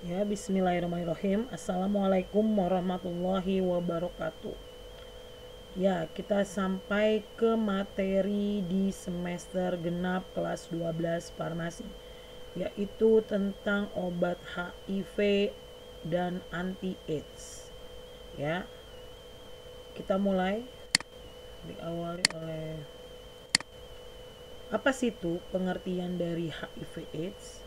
Ya, bismillahirrahmanirrahim. Assalamualaikum warahmatullahi wabarakatuh. Ya, kita sampai ke materi di semester genap kelas 12 farmasi, yaitu tentang obat HIV dan anti-AIDS. Ya, kita mulai diawali oleh apa sih itu pengertian dari HIV/AIDS?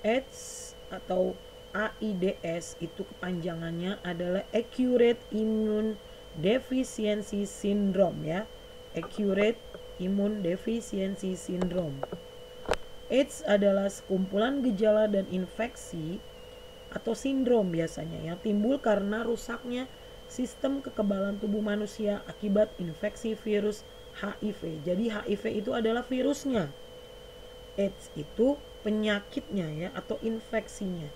AIDS atau AIDS itu kepanjangannya adalah Acute Immune Deficiency Syndrome ya. Acute Immune Deficiency Syndrome. AIDS adalah sekumpulan gejala dan infeksi atau sindrom biasanya yang timbul karena rusaknya sistem kekebalan tubuh manusia akibat infeksi virus HIV. Jadi HIV itu adalah virusnya. AIDS itu penyakitnya ya atau infeksinya.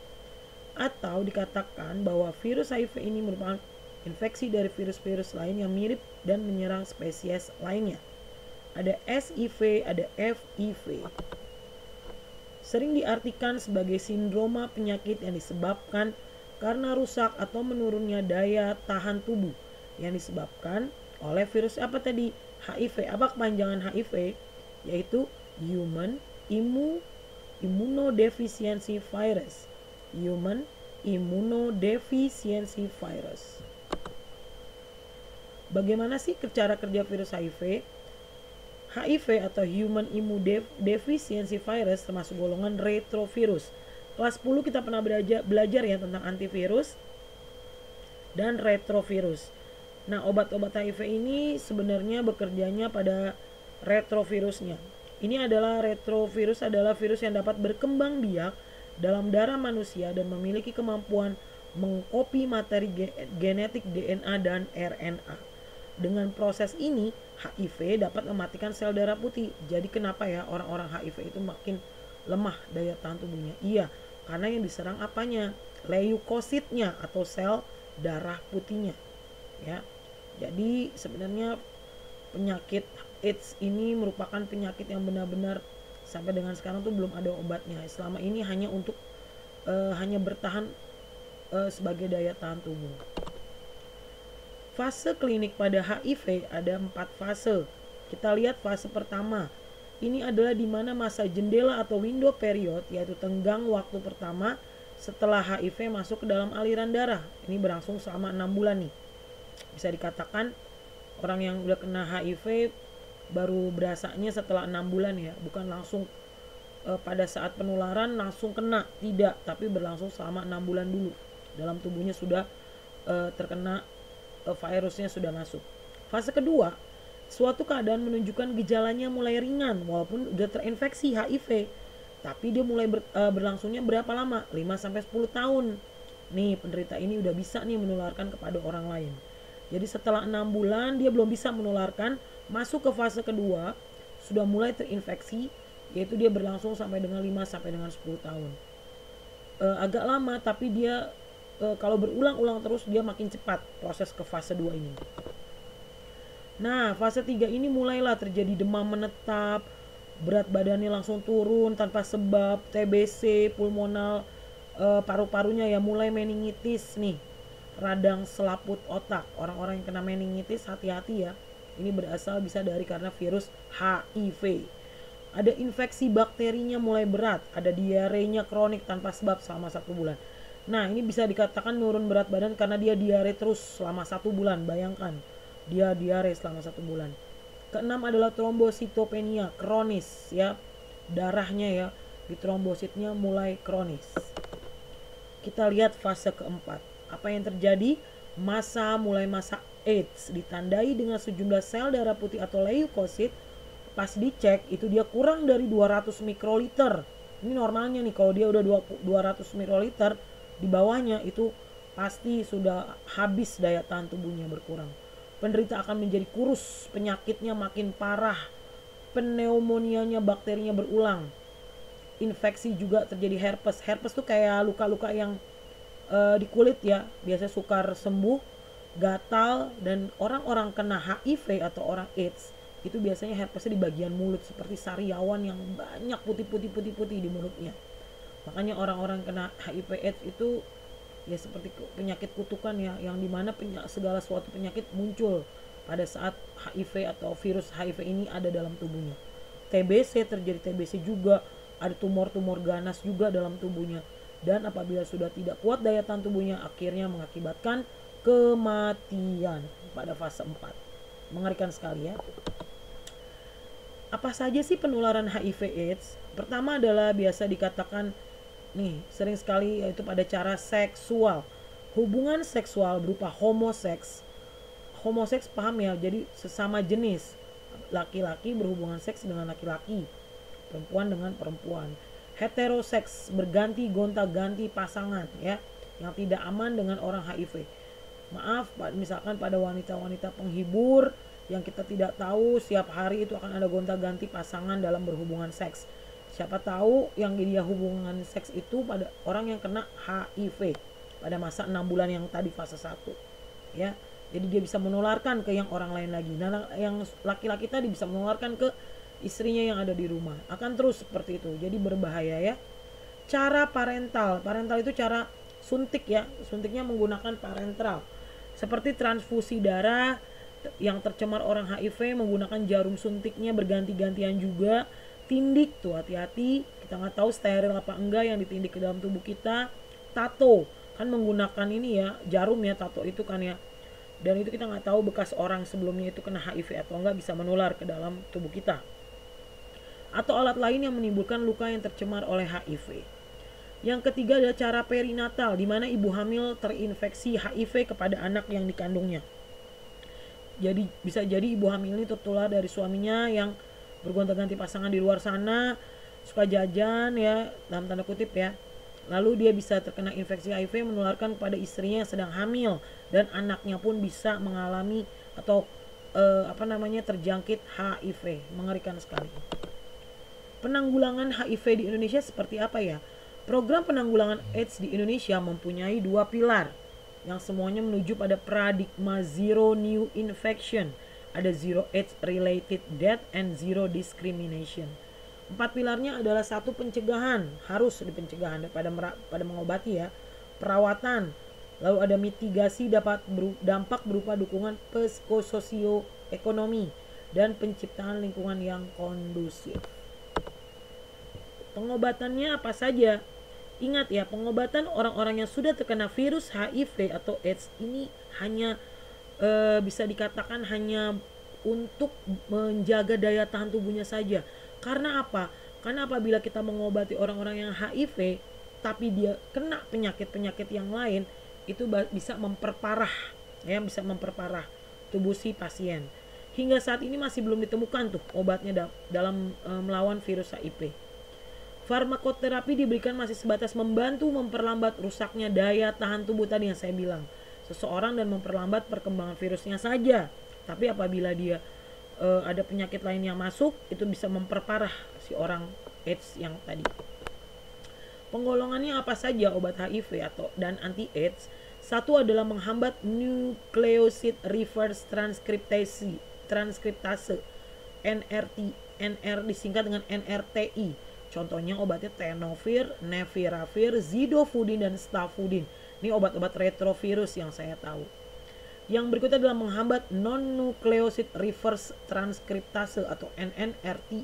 Atau dikatakan bahwa virus HIV ini merupakan infeksi dari virus-virus lain yang mirip dan menyerang spesies lainnya. Ada SIV, ada FIV. Sering diartikan sebagai sindroma penyakit yang disebabkan karena rusak atau menurunnya daya tahan tubuh yang disebabkan oleh virus apa tadi? HIV. Apa kepanjangan HIV? Yaitu Human Immunodeficiency Virus. Human Immunodeficiency Virus. Bagaimana sih cara kerja virus HIV? HIV atau Human Immunodeficiency Virus termasuk golongan retrovirus. Kelas 10 kita pernah belajar ya tentang antivirus dan retrovirus. Nah, obat-obat HIV ini sebenarnya bekerjanya pada retrovirusnya. Ini adalah retrovirus adalah virus yang dapat berkembang biak dalam darah manusia dan memiliki kemampuan mengkopi materi genetik DNA dan RNA. Dengan proses ini, HIV dapat mematikan sel darah putih. Jadi kenapa ya orang-orang HIV itu makin lemah daya tahan tubuhnya? Iya, karena yang diserang apanya? Leukositnya atau sel darah putihnya. Ya. Jadi sebenarnya penyakit AIDS ini merupakan penyakit yang benar-benar sampai dengan sekarang tuh belum ada obatnya. Selama ini hanya untuk hanya bertahan sebagai daya tahan tubuh. Fase klinik pada HIV ada 4 fase. Kita lihat fase pertama. Ini adalah di mana masa jendela atau window period, yaitu tenggang waktu pertama setelah HIV masuk ke dalam aliran darah. Ini berlangsung selama 6 bulan nih. Bisa dikatakan orang yang udah kena HIV baru berasanya setelah 6 bulan ya, bukan langsung pada saat penularan langsung kena, tidak, tapi berlangsung selama 6 bulan dulu. Dalam tubuhnya sudah terkena virusnya sudah masuk. Fase kedua, suatu keadaan menunjukkan gejalanya mulai ringan walaupun udah terinfeksi HIV, tapi dia mulai berlangsungnya berapa lama? 5-10 tahun. Nih, penderita ini udah bisa nih menularkan kepada orang lain. Jadi setelah 6 bulan dia belum bisa menularkan, masuk ke fase kedua, sudah mulai terinfeksi, yaitu dia berlangsung sampai dengan 5-10 tahun. Agak lama, tapi dia kalau berulang-ulang terus dia makin cepat proses ke fase 2 ini. Nah, fase 3 ini mulailah terjadi demam menetap, berat badannya langsung turun tanpa sebab, TBC, pulmonal, paru-parunya ya mulai meningitis nih, radang selaput otak. Orang-orang yang kena meningitis hati-hati ya. Ini berasal bisa dari karena virus HIV. Ada infeksi bakterinya mulai berat, ada diarenya kronik tanpa sebab selama 1 bulan. Nah, ini bisa dikatakan menurun berat badan karena dia diare terus selama 1 bulan. Bayangkan, dia diare selama 1 bulan. Keenam adalah trombositopenia kronis ya. Darahnya ya di trombositnya mulai kronis. Kita lihat fase keempat. Apa yang terjadi? Masa AIDS ditandai dengan sejumlah sel darah putih atau leukosit. Pas dicek itu dia kurang dari 200 mikroliter. Ini normalnya nih, kalau dia udah 200 mikroliter, di bawahnya itu pasti sudah habis daya tahan tubuhnya, berkurang. Penderita akan menjadi kurus, penyakitnya makin parah, pneumonianya, bakterinya berulang. Infeksi juga terjadi herpes. Herpes tuh kayak luka-luka yang di kulit ya, biasanya sukar sembuh, gatal. Dan orang-orang kena HIV atau orang AIDS itu biasanya herpesnya di bagian mulut seperti sariawan yang banyak putih di mulutnya. Makanya orang-orang kena HIV/AIDS itu ya seperti penyakit kutukan ya, yang dimana segala suatu penyakit muncul pada saat HIV atau virus HIV ini ada dalam tubuhnya. TBC terjadi TBC juga, ada tumor-tumor ganas juga dalam tubuhnya. Dan apabila sudah tidak kuat daya tahan tubuhnya, akhirnya mengakibatkan kematian pada fase 4. Mengerikan sekali ya. Apa saja sih penularan HIV/AIDS? Pertama adalah biasa dikatakan nih, sering sekali yaitu pada cara seksual. Hubungan seksual berupa homoseks. Homoseks paham ya, jadi sesama jenis. Laki-laki berhubungan seks dengan laki-laki, perempuan dengan perempuan. Heteroseks, berganti gonta-ganti pasangan ya, yang tidak aman dengan orang HIV. Maaf, misalkan pada wanita-wanita penghibur yang kita tidak tahu setiap hari itu akan ada gonta-ganti pasangan dalam berhubungan seks. Siapa tahu yang dia hubungan seks itu pada orang yang kena HIV pada masa 6 bulan yang tadi fase 1 ya. Jadi dia bisa menularkan ke yang orang lain lagi. Nah, yang laki-laki tadi bisa menularkan ke istrinya yang ada di rumah. Akan terus seperti itu. Jadi berbahaya ya. Cara parental itu cara suntik ya. Suntiknya menggunakan parenteral. Seperti transfusi darah yang tercemar orang HIV menggunakan jarum suntiknya berganti-gantian juga. Tindik tuh hati-hati, kita nggak tahu steril apa enggak yang ditindik ke dalam tubuh kita. Tato kan menggunakan ini ya, jarum ya, tato itu kan ya. Dan itu kita nggak tahu bekas orang sebelumnya itu kena HIV atau enggak, bisa menular ke dalam tubuh kita. Atau alat lain yang menimbulkan luka yang tercemar oleh HIV. Yang ketiga adalah cara perinatal, di mana ibu hamil terinfeksi HIV kepada anak yang dikandungnya. Jadi bisa jadi ibu hamil ini tertular dari suaminya yang bergonta-ganti pasangan di luar sana, suka jajan ya, dalam tanda kutip ya. Lalu dia bisa terkena infeksi HIV, menularkan kepada istrinya yang sedang hamil, dan anaknya pun bisa mengalami atau terjangkit HIV. Mengerikan sekali. Penanggulangan HIV di Indonesia seperti apa ya? Program penanggulangan AIDS di Indonesia mempunyai 2 pilar yang semuanya menuju pada paradigma zero new infection. Ada zero AIDS related death and zero discrimination. 4 pilarnya adalah 1, pencegahan, harus di pencegahan pada mengobati ya, perawatan, lalu ada mitigasi dampak berupa dukungan psikososioekonomi dan penciptaan lingkungan yang kondusif. Pengobatannya apa saja? Ingat ya, pengobatan orang-orang yang sudah terkena virus HIV atau AIDS ini hanya bisa dikatakan hanya untuk menjaga daya tahan tubuhnya saja. Karena apa? Karena apabila kita mengobati orang-orang yang HIV tapi dia kena penyakit-penyakit yang lain, itu bisa memperparah tubuh si pasien. Hingga saat ini masih belum ditemukan tuh obatnya dalam melawan virus HIV. Farmakoterapi diberikan masih sebatas membantu memperlambat rusaknya daya tahan tubuh tadi yang saya bilang seseorang dan memperlambat perkembangan virusnya saja. Tapi apabila dia ada penyakit lain yang masuk, itu bisa memperparah si orang AIDS yang tadi. Penggolongannya apa saja obat HIV dan anti-AIDS? 1 adalah menghambat nucleoside reverse transkriptase NR disingkat dengan NRTI. Contohnya obatnya tenofir, neviravir, zidofudin, dan stafudin. Ini obat-obat retrovirus yang saya tahu. Yang berikutnya adalah menghambat non-nucleoside reverse transkriptase atau NNRTI.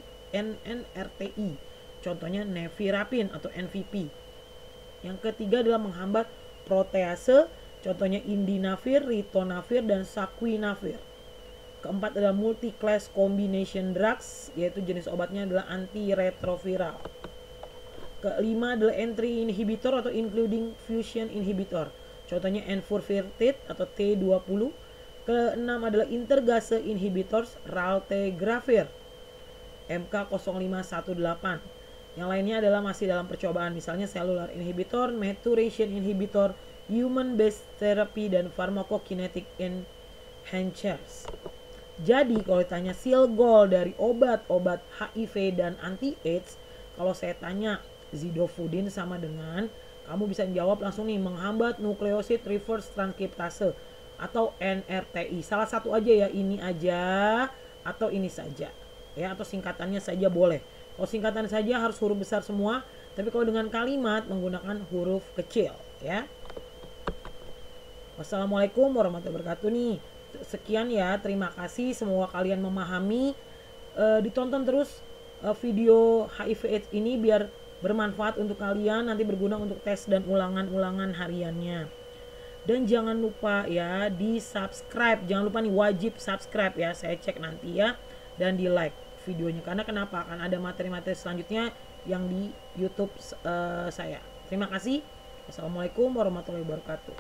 Contohnya nevirapin atau NVP. Yang ketiga adalah menghambat protease. Contohnya indinavir, ritonavir, dan saquinavir. Keempat adalah multi-class combination drugs, yaitu jenis obatnya adalah antiretroviral. Kelima adalah entry inhibitor atau including fusion inhibitor. Contohnya enforvirtide atau T20. Keenam adalah intergase inhibitors, raltegravir, MK0518. Yang lainnya adalah masih dalam percobaan, misalnya cellular inhibitor, maturation inhibitor, human based therapy, dan pharmacokinetic enhancers. Jadi kalau ditanya seal goal dari obat-obat HIV dan anti-AIDS, kalau saya tanya zidofudin sama dengan, kamu bisa jawab langsung nih, menghambat nucleoside reverse transkriptase atau NRTI. Salah satu aja ya, ini aja atau ini saja ya, atau singkatannya saja boleh. Kalau singkatan saja harus huruf besar semua, tapi kalau dengan kalimat menggunakan huruf kecil ya. Wassalamualaikum warahmatullahi wabarakatuh nih. Sekian ya, terima kasih, semoga kalian memahami. Ditonton terus video HIV AIDS ini biar bermanfaat untuk kalian, nanti berguna untuk tes dan ulangan-ulangan hariannya. Dan jangan lupa ya di subscribe, jangan lupa nih wajib subscribe ya, saya cek nanti ya, dan di like videonya, karena kenapa, akan ada materi-materi selanjutnya yang di YouTube saya. Terima kasih. Wassalamualaikum warahmatullahi wabarakatuh.